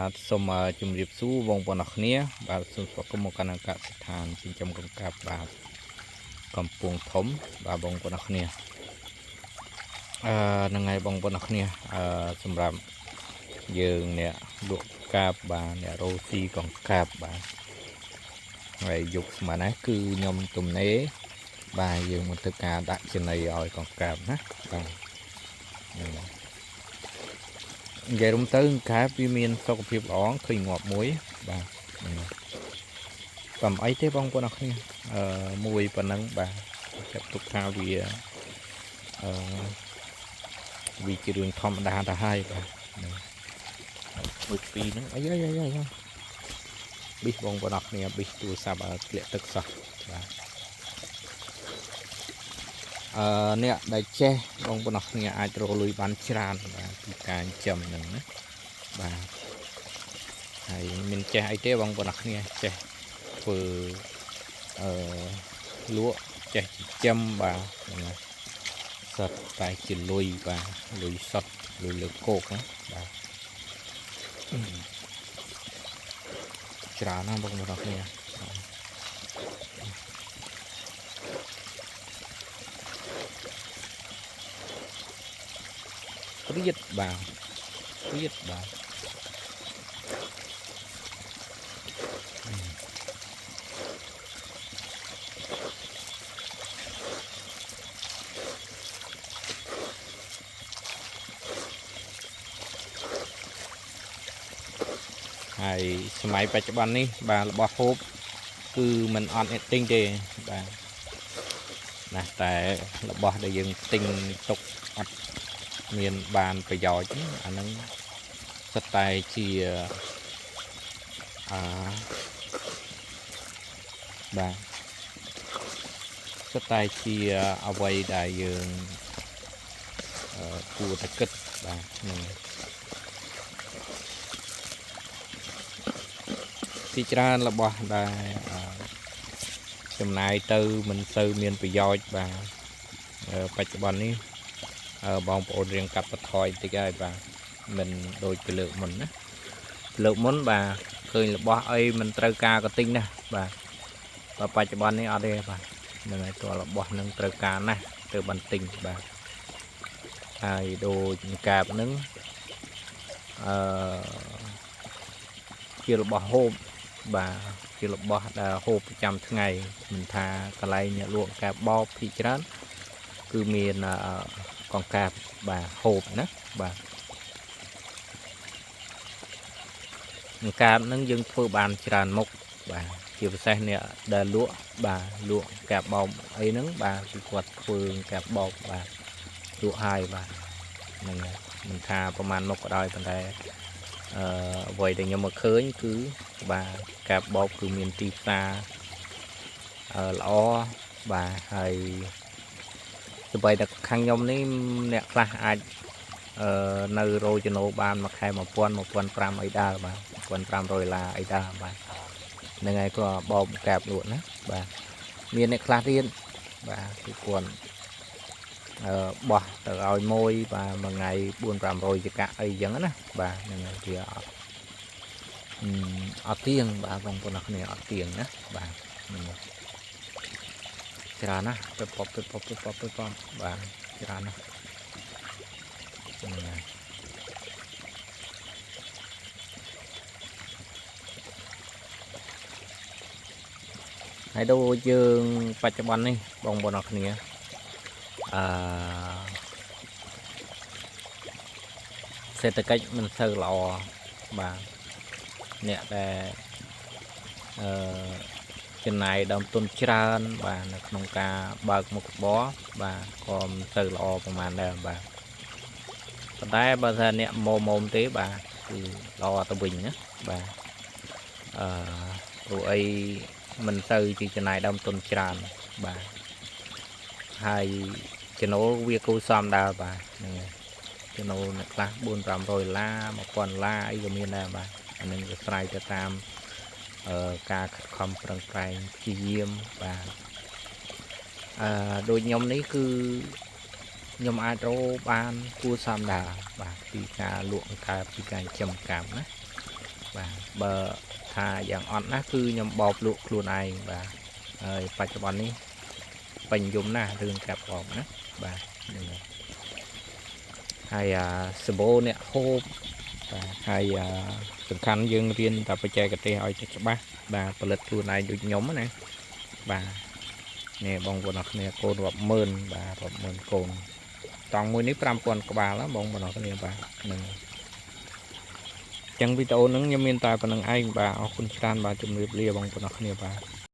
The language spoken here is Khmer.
បាទសូមជម្រាបសួរបងប្អូនអរគ្នាបាទសូមស្វាគមន៍មកកាន់កសិដ្ឋានចិញ្ចឹមកង្កែបបាទកំពង់ធំបាទបងប្អូនអរគ្នាហ្នឹងហើយបងប្អូនអរគ្នាសម្រាប់យើងអ្នកលក់កាបបាទអ្នករោស៊ីកង្កែបបាទហើយយកស្មានណាគឺខ្ញុំទំនេរបាទយើងមកធ្វើការដាក់ចំណីឲ្យកង្កែបណាបាទនិយាយរំទៅកែបវាមានសុខភាពល្អឃើញងាប់មួយបាទកំអីទេបងប្អូនអរគ្នាមួយប៉ុណ្ណឹងបាទចាត់ទុកថាវាវាជារឿងធម្មតាទៅហើយបាទមួយពីរហ្នឹងអីប៊ីសបងប្អូនអរគ្នាប៊ីសទូរស័ព្ទធ្លាក់ទឹកសោះបាទអ្នកដែលចេះបងប្អូនអរគ្នាអាចរកលុយបានច្រើនបាទពីការចិញ្ចឹមហ្នឹងណាបាទហើយមិនចេះអីទេបងប្អូនអរគ្នាចេះធ្វើលក់ចេះចិញ្ចឹមបាទសុទ្ធតែជាលុយបាទលុយសុទ្ធលុយលើគោកណាបាទច្រើនណាស់បងប្អូនអរគ្នាព្រៀតបាទព្រៀតបាទហើយសម័យបច្ចុប្បន្ននេះបាទរបស់ហូបគឺมันអត់អ្នកទិញទេបាទណាតែរបស់ដែលយើងទិញទុកអត់មានបានប្រយោជន៍អាហ្នឹងសុទ្ធតែជាបាទសុទ្ធតែជាអ្វីដែលយើងគួរតែគិតបាទហ្នឹងទីច្រើនរបស់ដែលចំណាយទៅមិនសូវមានប្រយោជន៍បាទបច្ចុប្បន្ននេះបងប្អូនរៀងកាត់បន្ថយតិចហើយបាទមិនដូចពីលើកមុនណាលើកមុនបាទឃើញរបស់អីមិនត្រូវការក៏ទិញណាបាទបច្ចុប្បន្ននេះអត់ទេបាទនឹងឲ្យតើរបស់នឹងត្រូវការណាស់ទៅបន្ទិញបាទហើយដូចកាបនឹងជារបស់ហូបបាទជារបស់ដែលហូបប្រចាំថ្ងៃមិនថាកន្លែងអ្នកលក់កាបបោកភាគច្រើនគឺមានកង្កែបបាទហូបណាបាទកង្កែបនឹងយើងធ្វើបានច្រើនមុខបាទជាពិសេសអ្នកដែលលក់បាទលក់កាបបោកអីហ្នឹងបាទគឺគាត់ធ្វើកាបបោកបាទលក់ហើយបាទហ្នឹងហើយមិនថាប្រហែលមុខក៏ដោយប៉ុន្តែអ្វីដែលខ្ញុំមកឃើញគឺបាទកាបបោកគឺមានទីផ្សារល្អបាទហើយទៅបីតែខាងខ្ញុំនេះអ្នកខ្លះអាចនៅរោចំណូលបានមួយខែ1000 1500អីដែរបាទ$1500អីដែរបាទហ្នឹងហើយក៏បោកកាបលក់ណាបាទមានអ្នកខ្លះទៀតបាទគឺគាត់បោះទៅឲ្យមួយបាទមួយថ្ងៃ400-500ចកាអីចឹងណាបាទហ្នឹងហើយវាអត់ទៀងបាទបងប្អូនអរគ្នាអត់ទៀងណាបាទច្រើនណាស់ទៅពពបាទច្រើនណាស់ហើយដូចយើងបច្ចុប្បន្ននេះបងប្អូនអរគ្នាសេដ្ឋកិច្ចមិនសូវល្អបាទអ្នកដែលចំណាយដើមទុនច្រើនបាទនៅក្នុងការបើកមុខរបរបាទក៏មិនសូវល្អប្រហែលដែរបាទប៉ុន្តែបើថាអ្នកមុំទេបាទគឺល្អទៅវិញណាបាទព្រោះអីមិនសូវជាចំណាយដើមទុនច្រើនបាទហើយចំណូលវាគូសំដែរបាទហ្នឹងហើយចំណូលអ្នកខ្លះ$400-500 $1000អីក៏មានដែរបាទអានឹងវាស្រ័យទៅតាមការខិតខំប្រឹងប្រែងព្យាយាមបាទដូចខ្ញុំនេះគឺខ្ញុំអាចរកបានគួរសមដែរបាទពីការលក់កង្កែបពីការចិញ្ចឹមកង្កែបណា បើថាយ៉ាងអត់ណាគឺខ្ញុំបបលក់ខ្លួនឯងបាទហើយបច្ចុប្បន្ននេះពេញនិយមណាស់រឿងកាប់បបណាបាទហ្នឹងហើយសាប៊ូអ្នកហូបបាទហើយសំខាន់យើងរៀនតែបច្ចេកទេសឲ្យច្បាស់បាទផលិតខ្លួនឯងដូចខ្ញុំណាបាទនេះបងប្អូនអរគ្នាកូនរាប់ម៉ឺនបាទរាប់ម៉ឺនកូនតង់មួយនេះ 5000 ក្បាលណាបងប្អូនអរគ្នាបាទហ្នឹងចឹងវីដេអូហ្នឹងខ្ញុំមានតែប៉ុណ្្នឹងឯងបាទអរគុណច្រើនបាទជំរាបលាបងប្អូនអរគ្នាបាទ